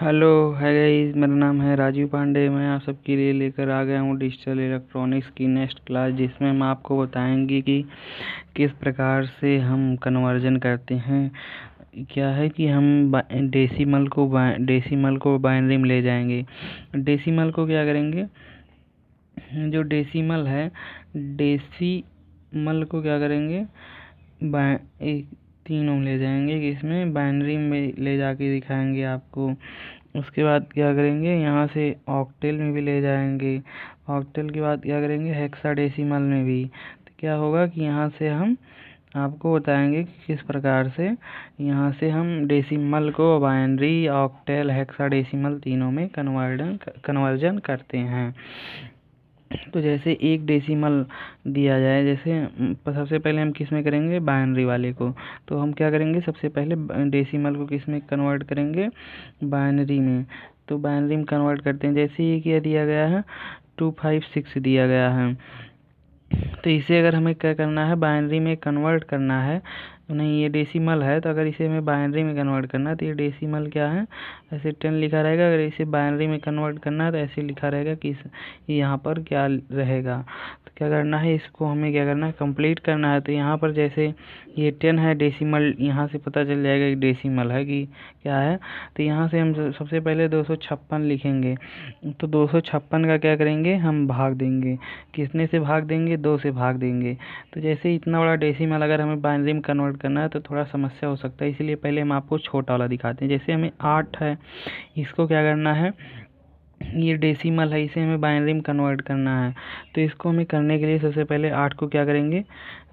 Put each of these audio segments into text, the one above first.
Hello है guys, मेरा नाम है राजीव पांडे। मैं आप सबके लिए लेकर आ गया हूँ डिजिटल इलेक्ट्रॉनिक्स की नेक्स्ट क्लास, जिसमें हम आपको बताएंगे कि किस प्रकार से हम कन्वर्जन करते हैं। क्या है कि हम डेसिमल को बाइनरी में ले जाएंगे। डेसिमल को क्या करेंगे, जो डेसिमल है, डेसिमल को क्या करेंगे, एक तीनों में ले जाएंगे कि इसमें बाइनरी में ले जाके दिखाएंगे आपको। उसके बाद क्या करेंगे, यहाँ से ऑक्टेल में भी ले जाएंगे। ऑक्टेल के बाद क्या करेंगे, हेक्साडेसिमल में भी। तो क्या होगा कि यहाँ से हम आपको बताएंगे कि किस प्रकार से यहाँ से हम डेसिमल को बाइनरी, ऑक्टेल, हेक्साडेसिमल तीनों में कन्वर्जन करते हैं। तो जैसे एक डेसिमल दिया जाए, जैसे सबसे पहले हम किस में करेंगे, बाइनरी वाले को। तो हम क्या करेंगे, सबसे पहले डेसिमल को किस में कन्वर्ट करेंगे, बाइनरी में। तो बाइनरी में कन्वर्ट करते हैं। जैसे ये क्या दिया गया है, 256 दिया गया है। तो इसे अगर हमें क्या करना है, बाइनरी में कन्वर्ट करना है, नहीं ये डेसिमल है, तो अगर इसे हमें बाइनरी में कन्वर्ट करना है तो ये डेसिमल क्या है, ऐसे 10 लिखा रहेगा। अगर इसे बाइनरी में कन्वर्ट करना है तो ऐसे लिखा रहेगा कि यहाँ पर क्या रहेगा। तो क्या करना है, इसको हमें क्या करना है, कंप्लीट करना है। तो यहाँ पर जैसे ये 10 है डेसिमल, यहाँ से पता चल जाएगा कि डेसिमल है कि क्या है। तो यहाँ से हम सबसे पहले 256 लिखेंगे। तो 256 का क्या करेंगे, हम भाग देंगे। कितने से भाग देंगे, 2 से भाग देंगे। तो जैसे इतना बड़ा डेसिमल अगर हमें बाइनरी में कन्वर्ट करना है तो थोड़ा समस्या हो सकता है, इसलिए पहले हम आपको छोटा वाला दिखाते हैं। जैसे हमें 8 है, इसको क्या करना है, ये डेसिमल है, इसे हमें बाइनरी में कन्वर्ट करना है। तो इसको हमें करने के लिए सबसे पहले 8 को क्या करेंगे,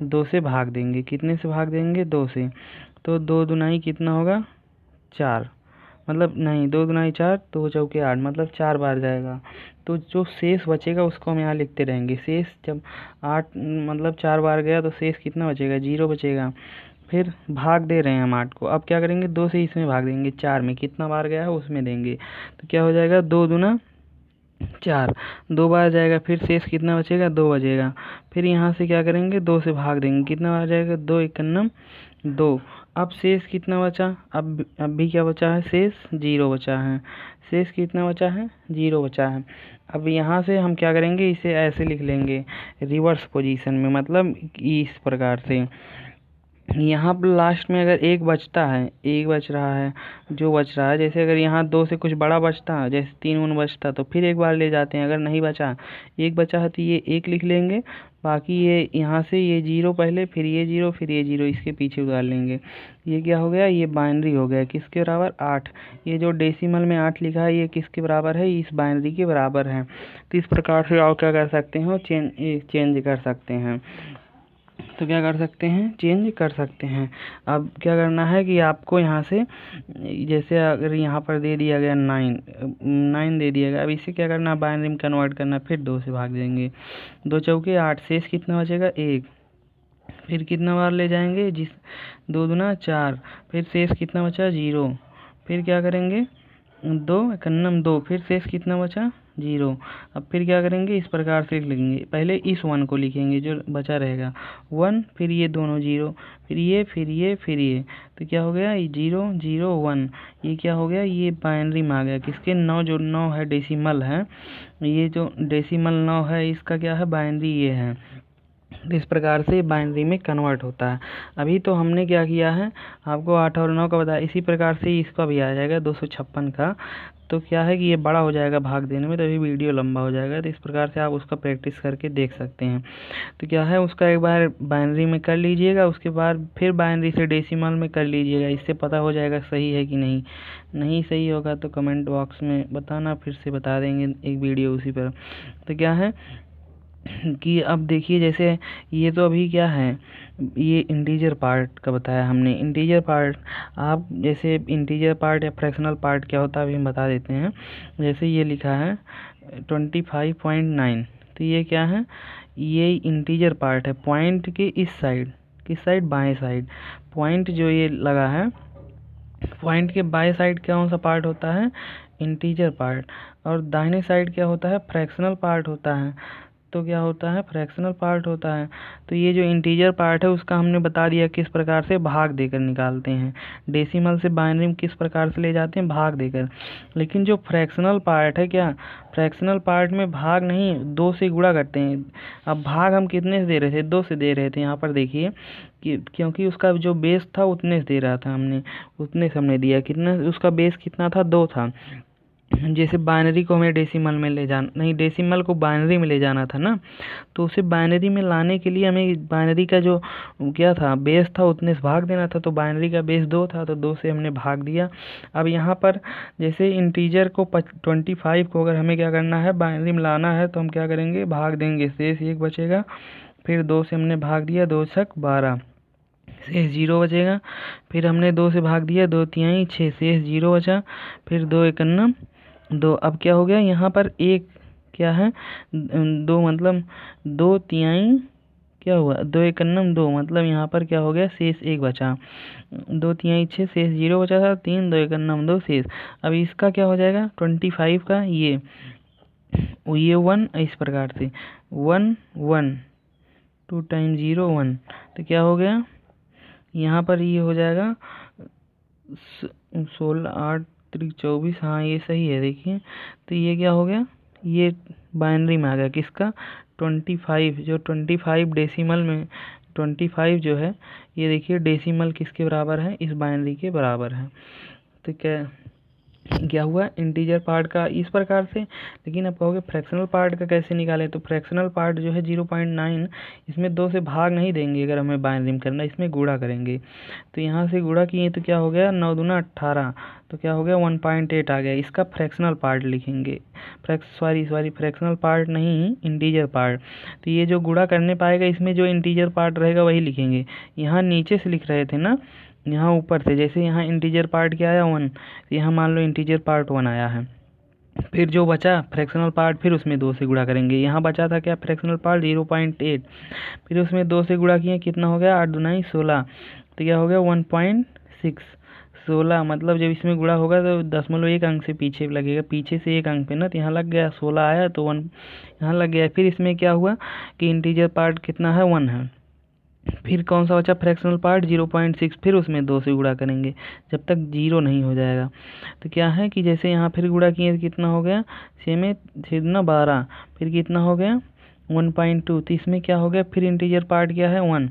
2 से भाग देंगे। कितने से भाग देंगे, 2 से। तो 2 दुनाई कितना होगा, 4, मतलब नहीं 2 दुनाई 4, 2 चौके 8, मतलब 4 बार जाएगा। तो जो शेष बचेगा उसको हम यहाँ लिखते रहेंगे। शेष जब 8 मतलब 4 बार गया तो शेष कितना बचेगा, 0 बचेगा। फिर भाग दे रहे हैं हम 8 को, अब क्या करेंगे, 2 से इसमें भाग देंगे, 4 में कितना बार गया है उसमें देंगे। तो क्या हो जाएगा, 2 दूना 4, 2 बार जाएगा। फिर शेष कितना बचेगा, 2 बचेगा। फिर यहाँ से क्या करेंगे, 2 से भाग देंगे, कितना बार जाएगा, 2 एकन्नम 2। अब शेष कितना बचा, अब भी क्या बचा है, शेष 0 बचा है। शेष कितना बचा है, 0 बचा है। अब यहाँ से हम क्या करेंगे, इसे ऐसे लिख लेंगे रिवर्स पोजीशन में, मतलब इस प्रकार से। यहाँ पर लास्ट में अगर एक बचता है, एक बच रहा है, जो बच रहा है, जैसे अगर यहाँ 2 से कुछ बड़ा बचता है, जैसे 3 उन बचता, तो फिर एक बार ले जाते हैं। अगर नहीं बचा, एक बचा है, तो ये 1 लिख लेंगे। बाकी ये यहाँ से ये 0 पहले, फिर ये 0, फिर ये 0 इसके पीछे उतार लेंगे। ये क्या हो गया, ये बाइनरी हो गया, किसके बराबर, 8। ये जो डेसिमल में 8 लिखा है ये किसके बराबर है, इस बाइनरी के बराबर है। तो इस प्रकार से आप क्या कर सकते हो, चेंज कर सकते हैं। तो क्या कर सकते हैं, चेंज कर सकते हैं। अब क्या करना है कि आपको यहाँ से, जैसे अगर यहाँ पर दे दिया गया 9 दे दिया गया, अब इसे क्या करना है, बाइनरी में कन्वर्ट करना। फिर 2 से भाग देंगे, 2 चौके 8, शेष कितना बचेगा, 1। फिर कितना बार ले जाएंगे, 2 दूना 4, फिर शेष कितना बचा, 0। फिर क्या करेंगे, 2 एकन्नम 2, फिर शेष कितना बचा, 0। अब फिर क्या करेंगे, इस प्रकार से लिखेंगे। पहले इस 1 को लिखेंगे, जो बचा रहेगा 1, फिर ये दोनों 0, फिर ये, फिर ये, फिर ये। तो क्या हो गया, 0 0 1। ये क्या हो गया, ये बाइनरी में आ गया, किसके, 9, जो 9 है डेसिमल है, ये जो डेसिमल 9 है, इसका क्या है, बाइनरी ये है। तो इस प्रकार से बाइनरी में कन्वर्ट होता है। अभी तो हमने क्या किया है, आपको 8 और 9 का बताया, इसी प्रकार से इसका भी आ जाएगा 256 का। तो क्या है कि ये बड़ा हो जाएगा भाग देने में, तभी वीडियो लंबा हो जाएगा। तो इस प्रकार से आप उसका प्रैक्टिस करके देख सकते हैं। तो क्या है, उसका एक बार बाइनरी में कर लीजिएगा, उसके बाद फिर बाइनरी से डेसिमल में कर लीजिएगा। इससे पता हो जाएगा सही है कि नहीं। नहीं सही होगा तो कमेंट बॉक्स में बताना, फिर से बता देंगे एक वीडियो उसी पर। तो क्या है कि अब देखिए, जैसे ये तो अभी क्या है, ये इंटीजर पार्ट का बताया हमने। इंटीजर पार्ट, आप जैसे इंटीजर पार्ट या फ्रैक्शनल पार्ट क्या होता है अभी हम बता देते हैं। जैसे ये लिखा है 25.9, तो ये क्या है, ये इंटीजर पार्ट है। पॉइंट के इस साइड, किस साइड, बाएं साइड। पॉइंट जो ये लगा है, पॉइंट के बाएं साइड कौन सा पार्ट होता है, इंटीजर पार्ट। और दाहिने साइड क्या होता है, फ्रैक्शनल पार्ट होता है। तो क्या होता है, फ्रैक्शनल पार्ट होता है। तो ये जो इंटीजर पार्ट है उसका हमने बता दिया किस प्रकार से भाग देकर निकालते हैं। डेसिमल से बाइनरी में किस प्रकार से ले जाते हैं, भाग देकर। लेकिन जो फ्रैक्शनल पार्ट है, क्या फ्रैक्शनल पार्ट में भाग नहीं, 2 से गुणा करते हैं। अब भाग हम कितने से दे रहे थे, 2 से दे रहे थे। यहाँ पर देखिए कि क्योंकि उसका जो बेस था उतने से दे रहा था हमने, उतने से हमने दिया। कितना उसका बेस कितना था, 2 था। जैसे बाइनरी को हमें डेसिमल में ले जाना, नहीं डेसिमल को बाइनरी में ले जाना था ना, तो उसे बाइनरी में लाने के लिए हमें बाइनरी का जो क्या था, बेस था, उतने से भाग देना था। तो बाइनरी का बेस 2 था, तो 2 से हमने भाग दिया। अब यहाँ पर जैसे इंटीजर को 25 को अगर हमें क्या करना है, बाइनरी में लाना है, तो हम क्या करेंगे, भाग देंगे, शेष 1 बचेगा। फिर 2 से हमने भाग दिया, 2 छक 12, शेष 0 बचेगा। फिर हमने 2 से भाग दिया, 2 तिहाई 6, शेष 0 बचा। फिर 2 एकन्नम 2। अब क्या हो गया, यहाँ पर एक क्या है, 2 मतलब 2 तिहाई क्या हुआ, 2 एकन्नम 2, मतलब यहाँ पर क्या हो गया, शेष 1 बचा। 2 तिहाई 6, शेष 0 बचा था, 3 2 एकन्नम 2 शेष। अब इसका क्या हो जाएगा, 25 का ये 1 इस प्रकार से 1 1 2 टाइम 0 1, तो क्या हो गया, यहाँ पर ये हो जाएगा 16 8 3 24, हाँ ये सही है। देखिए तो ये क्या हो गया, ये बाइनरी में आ गया किसका, 25। जो 25 डेसिमल में 25 जो है, ये देखिए डेसिमल किसके बराबर है, इस बाइनरी के बराबर है। तो क्या हुआ, इंटीजर पार्ट का इस प्रकार से। लेकिन अब कहोगे फ्रैक्शनल पार्ट का कैसे निकालें, तो फ्रैक्शनल पार्ट जो है 0.9, इसमें 2 से भाग नहीं देंगे अगर हमें बाइनरी में करना, इसमें गुणा करेंगे। तो यहाँ से गुणा किए तो क्या हो गया, 9 दूना 18, तो क्या हो गया 1.8 आ गया। इसका फ्रैक्शनल पार्ट लिखेंगे, फ्रैक्शनल पार्ट नहीं, इंटीजर पार्ट। तो ये जो गुणा करने पाएगा, इसमें जो इंटीजर पार्ट रहेगा वही लिखेंगे। यहाँ नीचे से लिख रहे थे ना, यहाँ ऊपर से, जैसे यहाँ इंटीजर पार्ट क्या आया 1, यहाँ मान लो इंटीजर पार्ट 1 आया है। फिर जो बचा फ्रैक्शनल पार्ट, फिर उसमें 2 से गुणा करेंगे। यहाँ बचा था क्या, फ्रैक्शनल पार्ट 0.8, फिर उसमें 2 से गुणा किए, कितना हो गया, 8 दूनाई 16, तो क्या हो गया 1.6। 16 मतलब जब इसमें गुणा होगा तो 0.1 अंक से पीछे लगेगा, पीछे से 1 अंक पे ना, तो यहाँ लग गया 16 आया, तो 1 यहाँ लग गया। फिर इसमें क्या हुआ कि इंटीजर पार्ट कितना है, 1 है। फिर कौन सा बचा, फ्रैक्शनल पार्ट 0.6, फिर उसमें 2 से गुणा करेंगे जब तक 0 नहीं हो जाएगा। तो क्या है कि जैसे यहाँ फिर गुणा किए तो कितना हो गया, 6 में 6 दूना 12, फिर कितना हो गया 1.2। तो इसमें क्या हो गया, फिर इंटीजर पार्ट क्या है 1,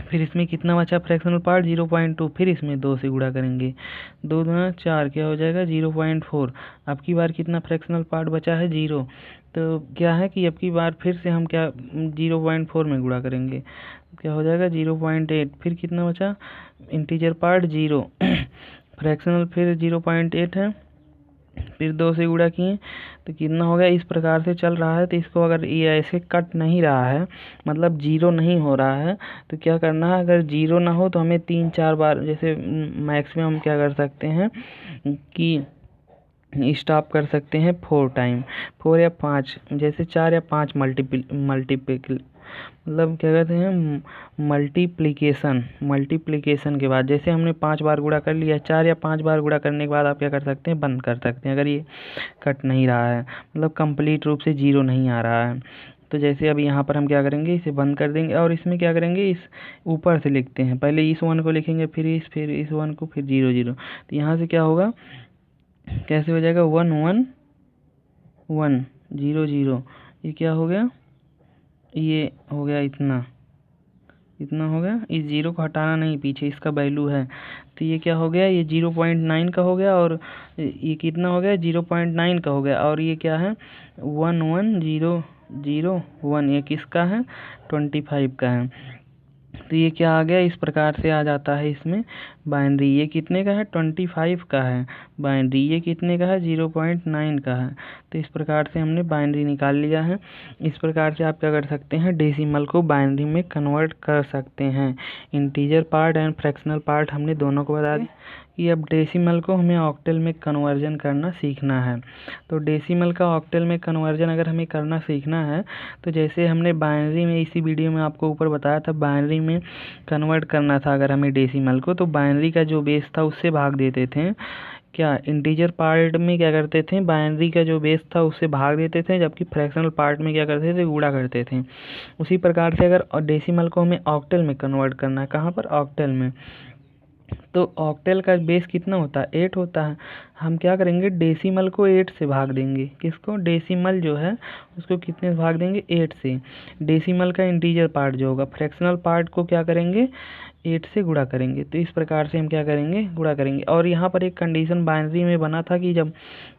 फिर इसमें कितना बचा फ्रैक्शनल पार्ट 0.2, फिर इसमें 2 से गुणा करेंगे, 2 दूना 4, क्या हो जाएगा 0.4। अब की बार कितना फ्रैक्शनल पार्ट बचा है, 0। तो क्या है कि अब की बार फिर से हम क्या 0.4 में गुणा करेंगे, क्या हो जाएगा 0.8। फिर कितना बचा इंटीजर पार्ट 0, फ्रैक्शनल फिर 0.8 है, फिर 2 से गुणा किए तो कितना हो गया। इस प्रकार से चल रहा है, तो इसको अगर ये ऐसे कट नहीं रहा है, मतलब 0 नहीं हो रहा है, तो क्या करना है, अगर 0 ना हो तो हमें 3-4 बार, जैसे मैक्सिमम हम क्या कर सकते हैं कि स्टॉप कर सकते हैं 4 टाइम, 4 या 5, जैसे 4 या 5 मल्टीपल मतलब क्या कहते हैं, मल्टीप्लिकेशन के बाद, जैसे हमने 5 बार गुणा कर लिया, 4 या 5 बार गुणा करने के बाद आप क्या कर सकते हैं, बंद कर सकते हैं, अगर ये कट नहीं रहा है, मतलब कंप्लीट रूप से 0 नहीं आ रहा है। तो जैसे अब यहाँ पर हम क्या करेंगे, इसे बंद कर देंगे, और इसमें क्या करेंगे, इस ऊपर से लिखते हैं, पहले इस 1 को लिखेंगे, फिर इस 1 को, फिर 0 0। तो यहाँ से क्या होगा, कैसे हो जाएगा 1 1 1 0 0, ये क्या हो गया, ये हो गया इतना हो गया। इस 0 को हटाना नहीं, पीछे इसका वैल्यू है, तो ये क्या हो गया, ये 0.9 का हो गया, और ये कितना हो गया 0.9 का हो गया, और ये क्या है 1 1 0 0 1, ये किसका है 25 का है। तो ये क्या आ गया, इस प्रकार से आ जाता है इसमें बाइनरी। ये कितने का है, 25 का है बाइनरी, ये कितने का है 0.9 का है। तो इस प्रकार से हमने बाइनरी निकाल लिया है। इस प्रकार से आप क्या कर सकते हैं, डेसिमल को बाइनरी में कन्वर्ट कर सकते हैं। Integer part and fractional part हमने दोनों को बता दिया कि अब डेसिमल को हमें ऑक्टल में कन्वर्जन करना सीखना है। तो डेसिमल का ऑक्टल में कन्वर्जन अगर हमें करना सीखना है, तो जैसे हमने बाइनरी में इसी वीडियो में आपको ऊपर बताया था, बाइनरी में कन्वर्ट करना था अगर हमें डेसिमल को, तो बाइनरी का जो बेस था उससे भाग देते थे, क्या इंटीजर पार्ट में क्या करते थे, बाइनरी का जो बेस था उससे भाग देते थे, जबकि फ्रैक्शनल पार्ट में क्या करते थे, गुणा करते थे। उसी प्रकार से अगर डेसिमल को हमें ऑक्टल में कन्वर्ट करना है, कहाँ पर, ऑक्टल में, तो ऑक्टल का बेस कितना होता है, 8 होता है। हम क्या करेंगे, डेसिमल को 8 से भाग देंगे। किसको, डेसिमल जो है उसको कितने से भाग देंगे, 8 से। डेसिमल का इंटीजर पार्ट जो होगा, फ्रैक्शनल पार्ट को क्या करेंगे, 8 से गुणा करेंगे। तो इस प्रकार से हम क्या करेंगे, गुणा करेंगे। और यहाँ पर एक कंडीशन बाइनरी में बना था कि जब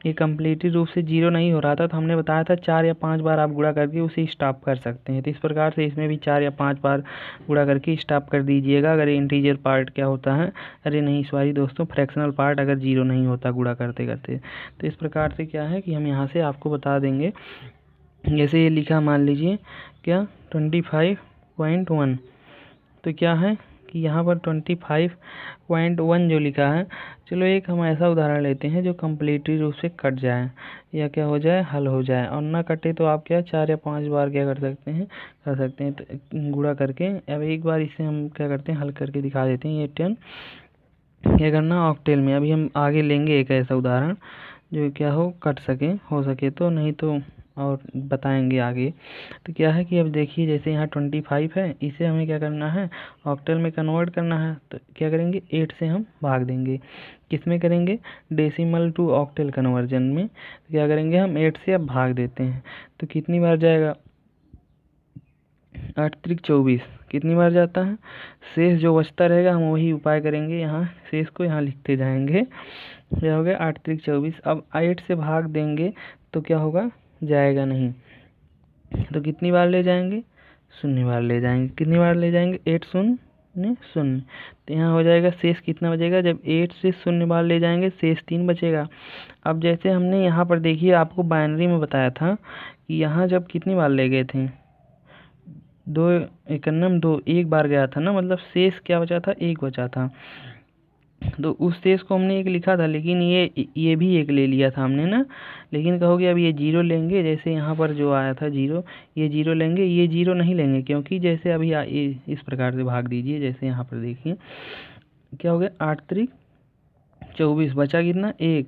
ये कम्प्लीटली रूप से जीरो नहीं हो रहा था तो हमने बताया था 4 या 5 बार आप गुणा करके उसे स्टॉप कर सकते हैं। तो इस प्रकार से इसमें भी 4 या 5 बार गुणा करके स्टॉप कर दीजिएगा अगर इंटीजर पार्ट क्या होता है, अरे नहीं सॉरी दोस्तों, फ्रैक्शनल पार्ट अगर जीरो नहीं होता गुणा करते करते। तो इस प्रकार से क्या है कि हम यहाँ से आपको बता देंगे। जैसे ये लिखा, मान लीजिए क्या 25.1, तो क्या है कि यहाँ पर 25.1 जो लिखा है, चलो एक हम ऐसा उदाहरण लेते हैं जो कम्प्लीटली रूप से कट जाए या क्या हो जाए, हल हो जाए। और ना कटे तो आप क्या 4 या 5 बार क्या कर सकते हैं, तो गुणा करके। अब एक बार इसे हम क्या करते हैं, हल करके दिखा देते हैं। ये 10 क्या करना, ऑक्टेल में। अभी हम आगे लेंगे एक ऐसा उदाहरण जो क्या हो, कट सके, हो सके तो, नहीं तो और बताएंगे आगे। तो क्या है कि अब देखिए, जैसे यहाँ 25 है, इसे हमें क्या करना है, ऑक्टल में कन्वर्ट करना है। तो क्या करेंगे, 8 से हम भाग देंगे। किस में करेंगे, डेसिमल टू ऑक्टल कन्वर्जन में। तो क्या करेंगे, हम 8 से अब भाग देते हैं। तो कितनी बार जाएगा, 8 त्रिक 24, कितनी बार जाता है। शेष जो बचता रहेगा हम वही उपाय करेंगे, यहाँ शेष को यहाँ लिखते जाएंगे। क्या हो गया, 8 त्रिक 24। अब 8 से भाग देंगे तो क्या होगा, जाएगा नहीं। तो कितनी बार ले जाएंगे, 0 बार ले जाएंगे। कितनी बार ले जाएंगे, 8 0 0। तो यहाँ हो जाएगा, शेष कितना बचेगा, जब 8 से 0 बार ले जाएंगे शेष 3 बचेगा। अब जैसे हमने यहाँ पर देखिए आपको बाइनरी में बताया था कि यहाँ जब कितनी बार ले गए थे, 2 एकन्नम 2, एक बार गया था ना, मतलब शेष क्या बचा था, 1 बचा था। तो उस शेष को हमने 1 लिखा था, लेकिन ये भी 1 ले लिया था हमने ना। लेकिन कहोगे अब ये 0 लेंगे, जैसे यहाँ पर जो आया था 0, ये 0 लेंगे, ये 0 नहीं लेंगे, क्योंकि जैसे अभी इस प्रकार से भाग दीजिए। जैसे यहाँ पर देखिए क्या हो गया, 8 त्रिक 24, बचा कितना, 1।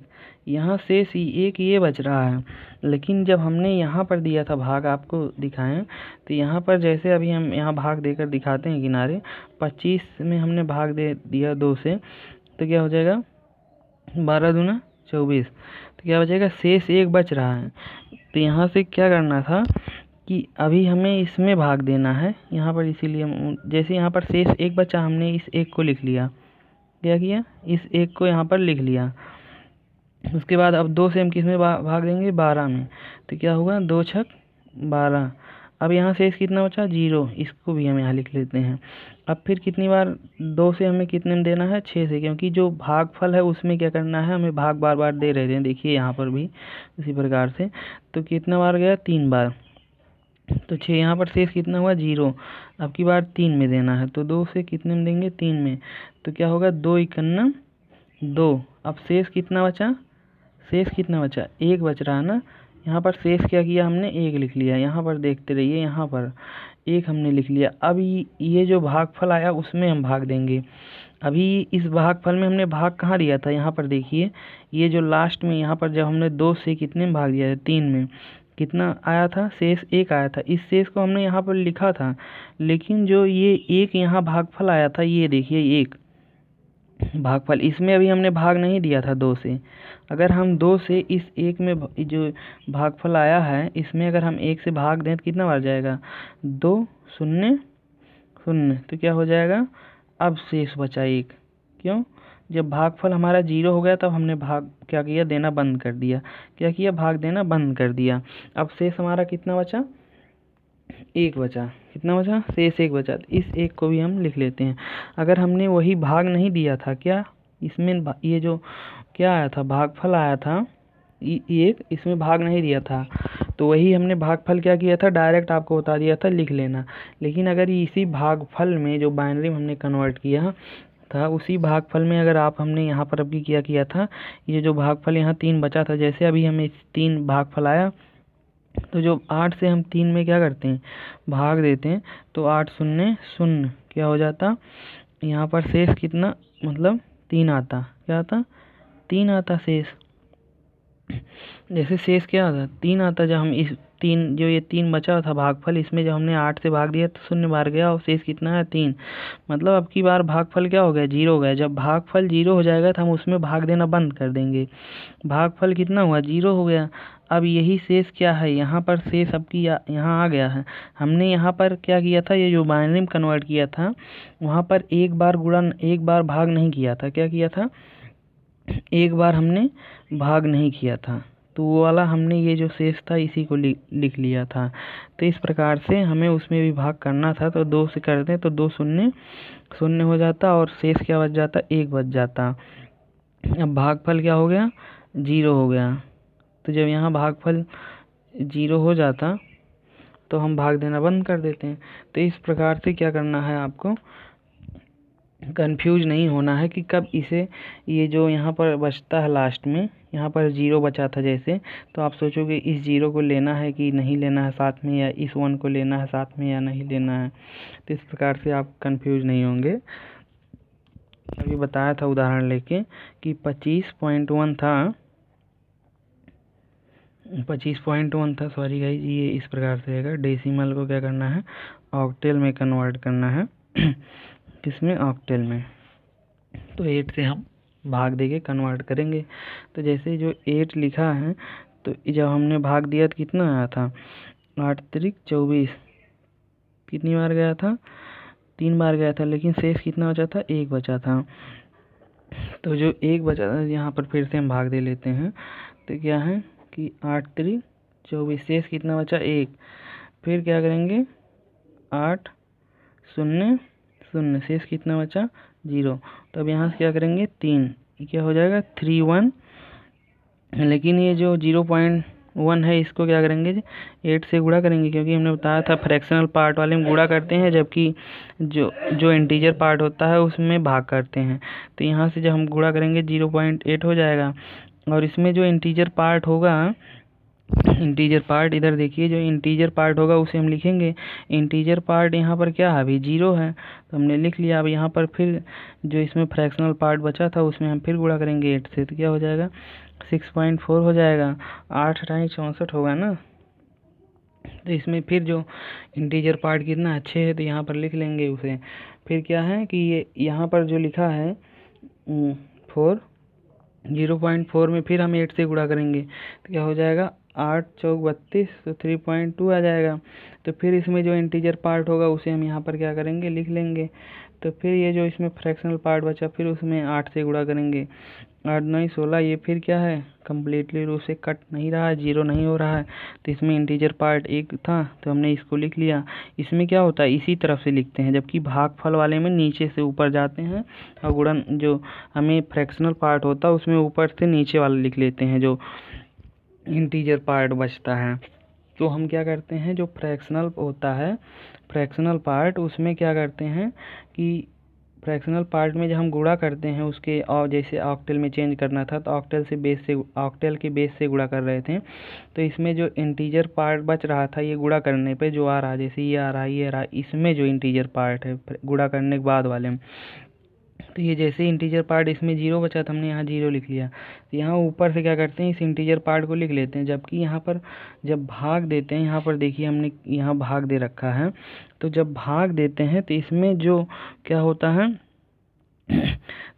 यहाँ शेष 1 ये बच रहा है। लेकिन जब हमने यहाँ पर दिया था भाग, आपको दिखाएं, तो यहाँ पर जैसे अभी हम यहाँ भाग देकर दिखाते हैं किनारे, 25 में हमने भाग दे दिया 2 से, तो क्या हो जाएगा, 12 दूना 24। तो क्या बचेगा, शेष 1 बच रहा है। तो यहाँ से क्या करना था कि अभी हमें इसमें भाग देना है यहाँ पर, इसीलिए हम जैसे यहाँ पर शेष 1 बचा, हमने इस 1 को लिख लिया। क्या किया, इस 1 को यहाँ पर लिख लिया। उसके बाद अब 2 से हम किस में भाग देंगे, 12 में। तो क्या होगा, 2 छक 12। अब यहाँ शेष कितना बचा, 0, इसको भी हम यहाँ लिख लेते हैं। अब फिर कितनी बार, 2 से हमें कितने में देना है, 6 से, क्योंकि जो भागफल है उसमें क्या करना है, हमें भाग बार बार दे रहे थे। देखिए यहाँ पर भी उसी प्रकार से। तो कितना बार गया, 3 बार। तो 6, यहाँ पर शेष कितना हुआ, 0। अब की बार 3 में देना है, तो 2 से कितने में देंगे, 3 में। तो क्या होगा, 2 इकन्ना 2। अब शेष कितना बचा, शेष कितना बचा, 1 बच रहा है ना। यहाँ पर शेष क्या किया हमने, 1 लिख लिया। यहाँ पर देखते रहिए, यहाँ पर 1 हमने लिख लिया। अब ये जो भागफल आया उसमें हम भाग देंगे। अभी इस भागफल में हमने भाग कहाँ दिया था, यहाँ पर देखिए, ये जो लास्ट में यहाँ पर जब हमने 2 से कितने में भाग दिया था, 3 में, कितना आया था, शेष 1 आया था। इस शेष को हमने यहाँ पर लिखा था, लेकिन जो ये 1 यहाँ भागफल आया था, ये देखिए 1 भागफल, इसमें अभी हमने भाग नहीं दिया था 2 से। अगर हम 2 से इस 1 में जो भागफल आया है, इसमें अगर हम 1 से भाग दें तो कितना बार जाएगा, 2 0 0। तो क्या हो जाएगा, अब शेष बचा 1। क्यों, जब भागफल हमारा 0 हो गया तब हमने भाग क्या किया, देना बंद कर दिया। क्या किया, भाग देना बंद कर दिया। अब शेष हमारा कितना बचा, 1 बचा। कितना बचा, शेष 1 बचा। तो इस 1 को भी हम लिख लेते हैं। अगर हमने वही भाग नहीं दिया था, क्या इसमें ये जो क्या आया था, भागफल आया था, 1, इसमें भाग नहीं दिया था, तो वही हमने भागफल क्या किया था, डायरेक्ट आपको बता दिया था, लिख लेना। लेकिन अगर इसी भागफल में जो बाइनरी में हमने कन्वर्ट किया था, उसी भागफल में अगर आप हमने यहाँ पर अभी क्या किया था, ये जो भागफल यहाँ 3 बचा था, जैसे अभी हमें 3 भागफल आया, तो जो 8 से हम 3 में क्या करते हैं, भाग देते हैं, तो 8 0 0 क्या हो जाता, यहाँ पर शेष कितना, मतलब 3 आता। क्या आता, 3 आता शेष। जैसे शेष क्या आता 3 आता, जब हम इस 3 जो ये 3 बचा था भागफल, इसमें जब हमने 8 से भाग दिया तो 0 बार गया और शेष कितना है 3। मतलब अब की बार भागफल क्या हो गया 0 हो गया। जब भागफल 0 हो जाएगा तो हम उसमें भाग देना बंद कर देंगे। भागफल कितना हुआ 0 हो गया। अब यही शेष क्या है, यहाँ पर शेष अब की यहाँ आ गया है। हमने यहाँ पर क्या किया था, ये जो बाइनरी में कन्वर्ट किया था वहाँ पर एक बार भाग नहीं किया था। क्या किया था, एक बार हमने भाग नहीं किया था, तो वो वाला हमने ये जो शेष था इसी को लिख लिया था। तो इस प्रकार से हमें उसमें भी भाग करना था। तो 2 से करते हैं तो 2 शून्य शून्य हो जाता और शेष क्या बच जाता 1 बच जाता। अब भागफल क्या हो गया 0 हो गया। तो जब यहाँ भागफल 0 हो जाता तो हम भाग देना बंद कर देते हैं। तो इस प्रकार से क्या करना है, आपको कंफ्यूज नहीं होना है कि कब इसे, ये जो यहाँ पर बचता है लास्ट में, यहाँ पर 0 बचा था जैसे, तो आप सोचोगे इस 0 को लेना है कि नहीं लेना है साथ में, या इस 1 को लेना है साथ में या नहीं लेना है। तो इस प्रकार से आप कंफ्यूज नहीं होंगे। अभी बताया था उदाहरण लेके कि 25.1 था, 25.1 था, सॉरी गाइस, ये इस प्रकार से रहेगा। डेसिमल को क्या करना है ऑक्टेल में कन्वर्ट करना है। किसमें, ऑक्टेल में। तो 8 से हम भाग देके कन्वर्ट करेंगे। तो जैसे जो 8 लिखा है, तो जब हमने भाग दिया तो कितना आया था 8 त्रिक 24, कितनी बार गया था 3 बार गया था, लेकिन शेष कितना बचा था 1 बचा था। तो जो 1 बचा था यहाँ पर फिर से हम भाग दे लेते हैं। तो क्या है कि 8 त्रिक 24, शेष कितना बचा 1। फिर क्या करेंगे 8 शून्य शून्य, शेष कितना बचा 0। तो अब यहाँ से क्या करेंगे 3, ये क्या हो जाएगा 3 1। लेकिन ये जो 0.1 है इसको क्या करेंगे 8 से गुणा करेंगे, क्योंकि हमने बताया था फ्रैक्शनल पार्ट वाले में गुणा करते हैं, जबकि जो इंटीजर पार्ट होता है उसमें भाग करते हैं। तो यहाँ से जब हम गुणा करेंगे 0.8 हो जाएगा। और इसमें जो इंटीजर पार्ट होगा, इंटीजर पार्ट इधर देखिए, जो इंटीजर पार्ट होगा उसे हम लिखेंगे। इंटीजर पार्ट यहाँ पर क्या है अभी 0 है, तो हमने लिख लिया। अब यहाँ पर फिर जो इसमें फ्रैक्शनल पार्ट बचा था उसमें हम फिर गुणा करेंगे 8 से, तो क्या हो जाएगा 6.4 हो जाएगा। 8 × 64 होगा ना। तो इसमें फिर जो इंटीजर पार्ट कितना अच्छे है तो यहाँ पर लिख लेंगे उसे। फिर क्या है कि ये यहाँ पर जो लिखा है 4, 0.4 में फिर हम 8 से गुणा करेंगे तो क्या हो जाएगा 8 चौक 32, तो 3.2 आ जाएगा। तो फिर इसमें जो इंटीजर पार्ट होगा उसे हम यहाँ पर क्या करेंगे लिख लेंगे। तो फिर ये जो इसमें फ्रैक्शनल पार्ट बचा फिर उसमें 8 से गुणा करेंगे, 8 9 16। ये फिर क्या है कम्प्लीटली रूप से कट नहीं रहा है, 0 नहीं हो रहा है। तो इसमें इंटीजर पार्ट 1 था तो हमने इसको लिख लिया। इसमें क्या होता है इसी तरफ से लिखते हैं, जबकि भागफल वाले में नीचे से ऊपर जाते हैं, और गुणन जो हमें फ्रैक्शनल पार्ट होता है उसमें ऊपर से नीचे वाला लिख लेते हैं जो इंटीजर पार्ट बचता है। तो हम क्या करते हैं जो फ्रैक्शनल होता है, फ्रैक्शनल पार्ट, उसमें क्या करते हैं कि फ्रैक्शनल पार्ट में जब हम गुणा करते हैं उसके, और जैसे ऑक्टेल में चेंज करना था तो ऑक्टेल के बेस से गुणा कर रहे थे। तो इसमें जो इंटीजर पार्ट बच रहा था ये गुणा करने पे जो आ रहा, जैसे ये आ रहा ये आ रहा, इसमें जो इंटीजर पार्ट है गुणा करने के बाद वाले में, तो ये जैसे इंटीजर पार्ट इसमें 0 बचा था हमने यहाँ 0 लिख लिया। तो यहाँ ऊपर से क्या करते हैं इस इंटीजर पार्ट को लिख लेते हैं, जबकि यहाँ पर जब भाग देते हैं, यहाँ पर देखिए हमने यहाँ भाग दे रखा है, तो जब भाग देते हैं तो इसमें जो क्या होता है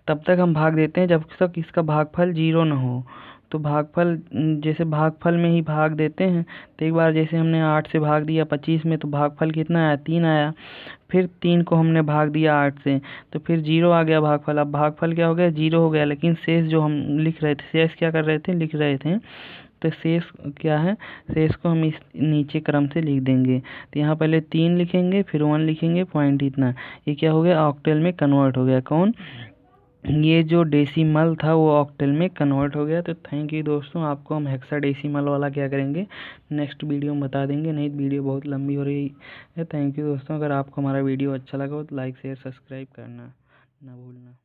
तब तक हम भाग देते हैं जब तक इसका भागफल 0 ना हो। तो भागफल, जैसे भागफल में ही भाग देते हैं, तो एक बार जैसे हमने 8 से भाग दिया 25 में, तो भागफल कितना आया 3 आया। फिर 3 को हमने भाग दिया 8 से, तो फिर 0 आ गया भागफल। अब भागफल क्या हो गया 0 हो गया, लेकिन शेष जो हम लिख रहे थे, शेष क्या कर रहे थे लिख रहे थे, तो शेष क्या है, शेष को हम इस नीचे क्रम से लिख देंगे। तो यहाँ पहले 3 लिखेंगे फिर 1 लिखेंगे पॉइंट इतना, ये क्या हो गया ऑक्टेल में कन्वर्ट हो गया। कौन, ये जो डेसिमल था वो ऑक्टेल में कन्वर्ट हो गया। तो थैंक यू दोस्तों, आपको हम हेक्साडेसिमल वाला क्या करेंगे नेक्स्ट वीडियो में बता देंगे, नहीं वीडियो बहुत लंबी हो रही है। थैंक यू दोस्तों, अगर आपको हमारा वीडियो अच्छा लगा हो तो लाइक शेयर सब्सक्राइब करना ना भूलना।